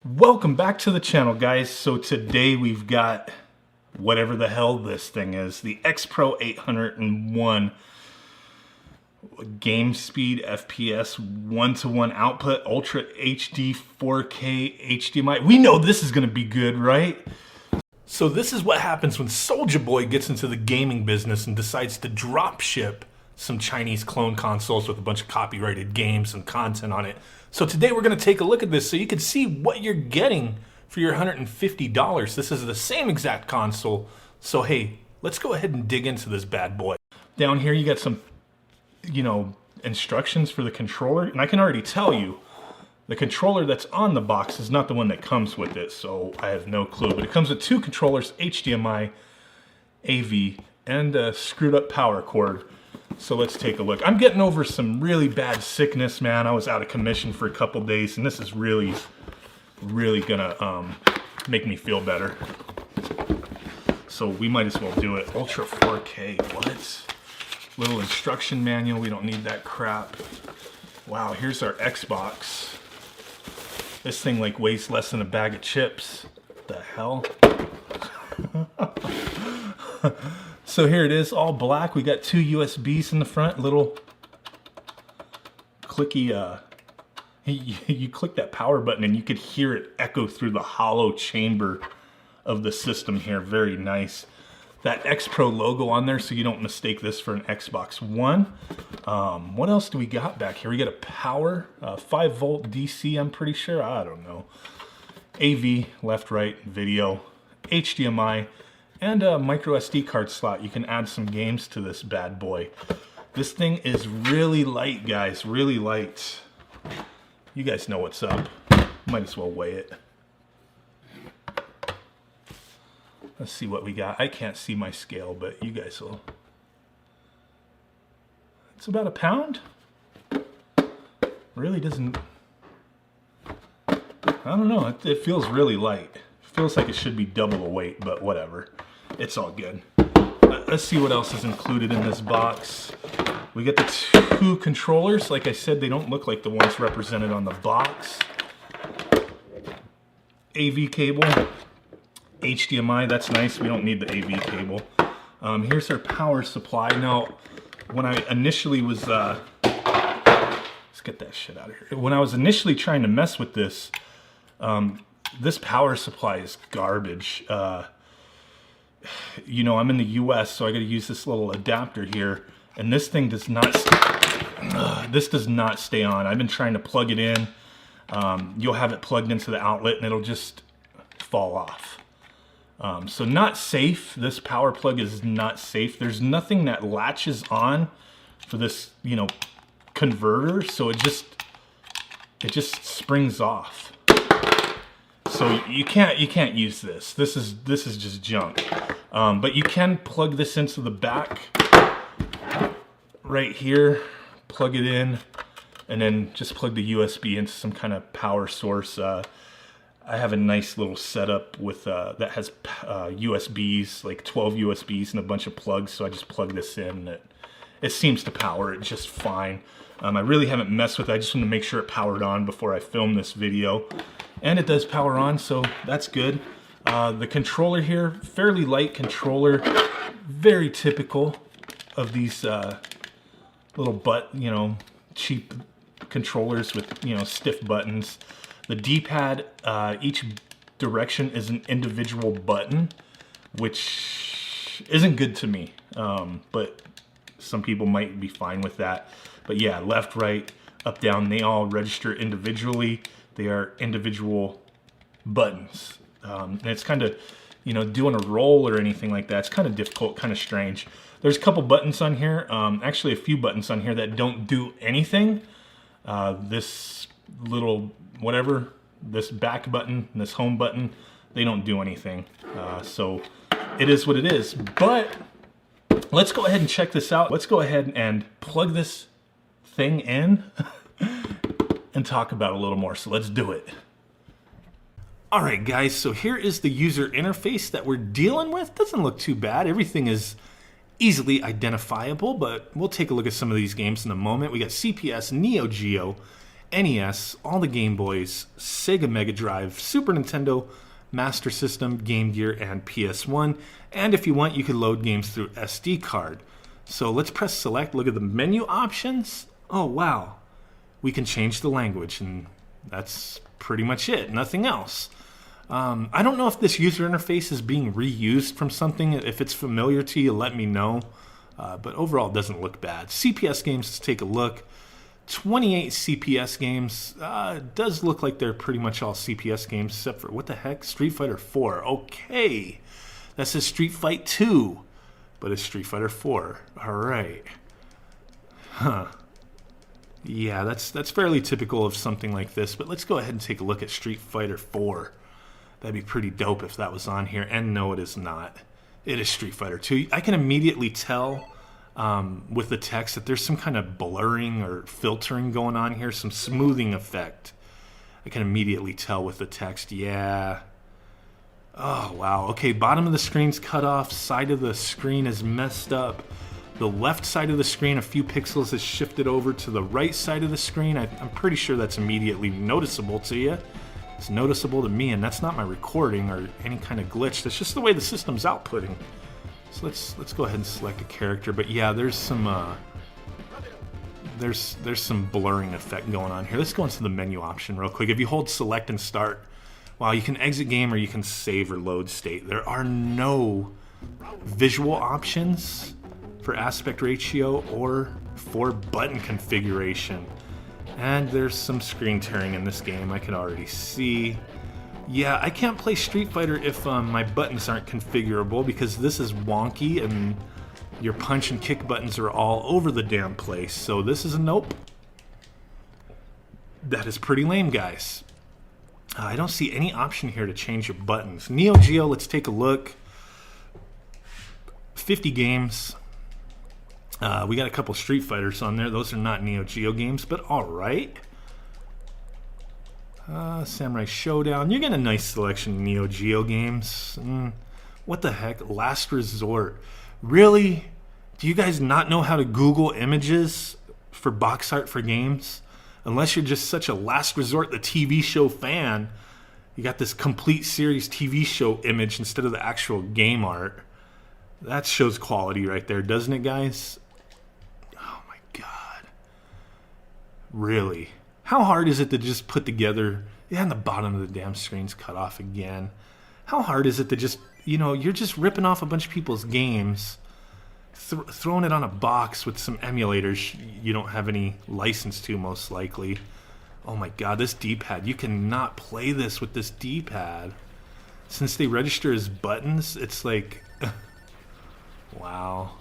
Welcome back to the channel, guys. So today we've got whatever the hell this thing is, the X Pro 801 game speed FPS 1-to-1 output, Ultra HD 4K HDMI. We know this is going to be good, right? So this is what happens when Soulja Boy gets into the gaming business and decides to drop ship some Chinese clone consoles with a bunch of copyrighted games and content on it. So today we're going to take a look at this so you can see what you're getting for your $150. This is the same exact console. So hey, let's go ahead and dig into this bad boy. Down here you got some, instructions for the controller. And I can already tell you, the controller that's on the box is not the one that comes with it. So I have no clue. But it comes with two controllers, HDMI, AV, and a screwed up power cord. So let's take a look. I'm getting over some really bad sickness, man. I was out of commission for a couple days, and this is really gonna make me feel better. So we might as well do it. Ultra 4K, what? Little instruction manual, we don't need that crap. Wow, here's our Xbox. This thing like weighs less than a bag of chips. What the hell? So here it is, all black. We got two USBs in the front, little clicky, you click that power button and you could hear it echo through the hollow chamber of the system here. Very nice. That X Pro logo on there so you don't mistake this for an Xbox One. What else do we got back here? We got a power, 5-volt DC, I'm pretty sure. I don't know. AV, left, right, video, HDMI, and a micro SD card slot. You can add some games to this bad boy. This thing is really light, guys, really light. You guys know what's up. Might as well weigh it. Let's see what we got. I can't see my scale, but you guys will. It's about a pound. Really doesn't. I don't know. It feels really light. It feels like it should be double the weight, but whatever. It's all good. Let's see what else is included in this box. We get the two controllers. Like I said, they don't look like the ones represented on the box. AV cable, HDMI, that's nice. We don't need the AV cable. Here's our power supply. Now, when I initially was, let's get that shit out of here. When I was initially trying to mess with this, this power supply is garbage. I'm in the US, so I got to use this little adapter here, and this thing does not stay on. I've been trying to plug it in. You'll have it plugged into the outlet and it'll just fall off. So not safe. This power plug is not safe. There's nothing that latches on for this, converter, so it just springs off. So you can't use this. This is just junk. But you can plug this into the back right here, plug it in, and then just plug the USB into some kind of power source. I have a nice little setup with that has USBs, like 12 USBs and a bunch of plugs, so I just plug this in. It seems to power it just fine. I really haven't messed with it. I just want to make sure it powered on before I film this video. And it does power on, so that's good. The controller here, fairly light controller, very typical of these little cheap controllers with, stiff buttons. The D-pad, each direction is an individual button, which isn't good to me, but some people might be fine with that. But yeah, left, right, up, down, they all register individually. They are individual buttons. And it's kind of, doing a roll or anything like that, it's kind of difficult, kind of strange. There's a couple buttons on here, actually a few buttons on here that don't do anything. This little whatever, this back button and this home button, they don't do anything. So it is what it is. But let's go ahead and check this out. Let's go ahead and plug this thing in and talk about it a little more. So let's do it. All right, guys, so here is the user interface that we're dealing with. Doesn't look too bad. Everything is easily identifiable, but we'll take a look at some of these games in a moment. We got CPS, Neo Geo, NES, all the Game Boys, Sega Mega Drive, Super Nintendo, Master System, Game Gear, and PS1. And if you want, you could load games through SD card. So let's press select. Look at the menu options. Oh, wow. We can change the language, and that's pretty much it. Nothing else. I don't know if this user interface is being reused from something. If it's familiar to you, let me know. But overall, it doesn't look bad. CPS games, let's take a look. 28 CPS games. Does look like they're pretty much all CPS games, except for, what the heck? Street Fighter 4. Okay. That says Street Fight 2, but it's Street Fighter 4. All right. Huh. Yeah, that's fairly typical of something like this, but let's go ahead and take a look at Street Fighter 4. That'd be pretty dope if that was on here, and no, it is not. It is Street Fighter 2. I can immediately tell with the text that there's some kind of blurring or filtering going on here, some smoothing effect. I can immediately tell with the text, yeah. Oh, wow. Okay, bottom of the screen's cut off, side of the screen is messed up. The left side of the screen, a few pixels is shifted over to the right side of the screen. I'm pretty sure that's immediately noticeable to you. It's noticeable to me, and that's not my recording or any kind of glitch. That's just the way the system's outputting. So let's go ahead and select a character. But yeah, there's some blurring effect going on here. Let's go into the menu option real quick. If you hold select and start, wow, you can exit game or you can save or load state. There are no visual options for aspect ratio or for button configuration. And there's some screen tearing in this game, I can already see. Yeah, I can't play Street Fighter if my buttons aren't configurable, because this is wonky and your punch and kick buttons are all over the damn place. So this is a nope. That is pretty lame, guys. I don't see any option here to change your buttons. Neo Geo, let's take a look. 50 games. We got a couple Street Fighters on there. Those are not Neo Geo games, but all right. Samurai Showdown. You get a nice selection of Neo Geo games. What the heck? Last Resort. Really? Do you guys not know how to Google images for box art for games? Unless you're just such a Last Resort, the TV show fan. You got this complete series TV show image instead of the actual game art. That shows quality right there, doesn't it, guys? Oh my God. Really? How hard is it to just put together... Yeah, and the bottom of the damn screen's cut off again. How hard is it to just... You know, you're just ripping off a bunch of people's games, throwing it on a box with some emulators you don't have any license to, most likely. Oh my God, this D-pad. You cannot play this with this D-pad. Since they register as buttons, it's like... Wow.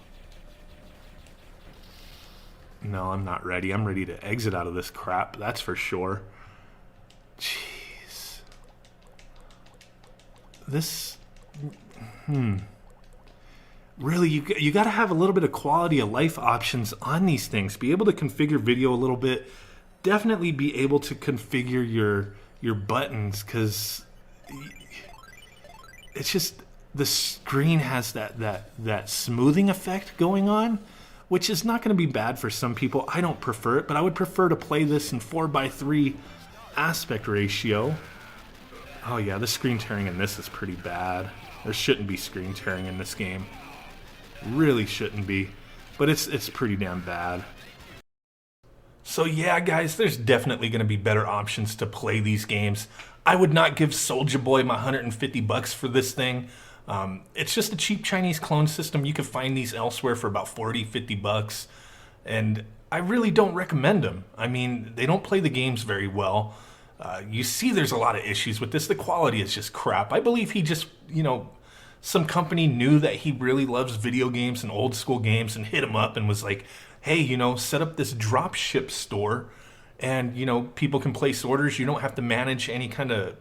No, I'm not ready. I'm ready to exit out of this crap, that's for sure. Jeez. This... Really, you got to have a little bit of quality of life options on these things. Be able to configure video a little bit. Definitely be able to configure your buttons, because it's just... The screen has that smoothing effect going on, which is not going to be bad for some people. I don't prefer it, but I would prefer to play this in 4:3 aspect ratio. Oh yeah, the screen tearing in this is pretty bad. There shouldn't be screen tearing in this game. Really shouldn't be, but it's pretty damn bad. So yeah, guys, there's definitely going to be better options to play these games. I would not give Soulja Boy my $150 for this thing. It's just a cheap Chinese clone system. You can find these elsewhere for about $40-50, and I really don't recommend them. I mean, they don't play the games very well. You see there's a lot of issues with this. The quality is just crap. I believe he just, some company knew that he really loves video games and old school games and hit him up and was like, hey, set up this drop ship store, and, people can place orders. You don't have to manage any kind of,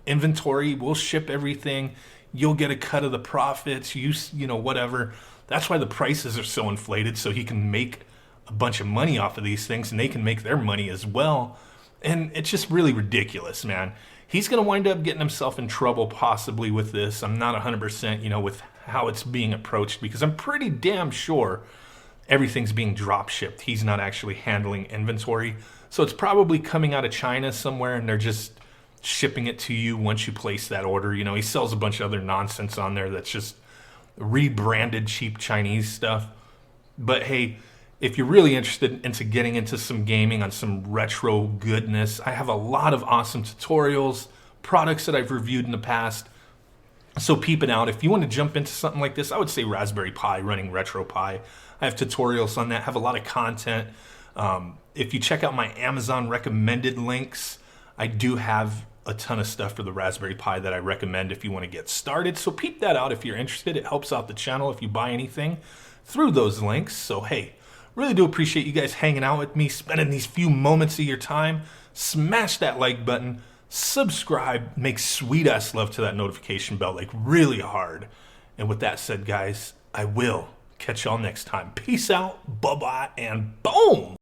inventory. We'll ship everything. You'll get a cut of the profits, whatever. That's why the prices are so inflated, so he can make a bunch of money off of these things, and they can make their money as well. And it's just really ridiculous, man. He's going to wind up getting himself in trouble possibly with this. I'm not 100%, with how it's being approached, because I'm pretty damn sure everything's being drop shipped. He's not actually handling inventory. So it's probably coming out of China somewhere, and they're just shipping it to you once you place that order. You know, he sells a bunch of other nonsense on there that's just rebranded cheap Chinese stuff. But hey, if you're really interested into getting into some gaming on some retro goodness, I have a lot of awesome tutorials, products that I've reviewed in the past. So peep it out. If you want to jump into something like this, I would say Raspberry Pi running RetroPie. I have tutorials on that, have a lot of content. If you check out my Amazon recommended links, I do have a ton of stuff for the Raspberry Pi that I recommend if you want to get started. So peep that out if you're interested. It helps out the channel if you buy anything through those links. So hey, really do appreciate you guys hanging out with me, spending these few moments of your time. Smash that like button, subscribe, make sweet ass love to that notification bell, like really hard. And with that said, guys, I will catch y'all next time. Peace out, bye-bye, and boom!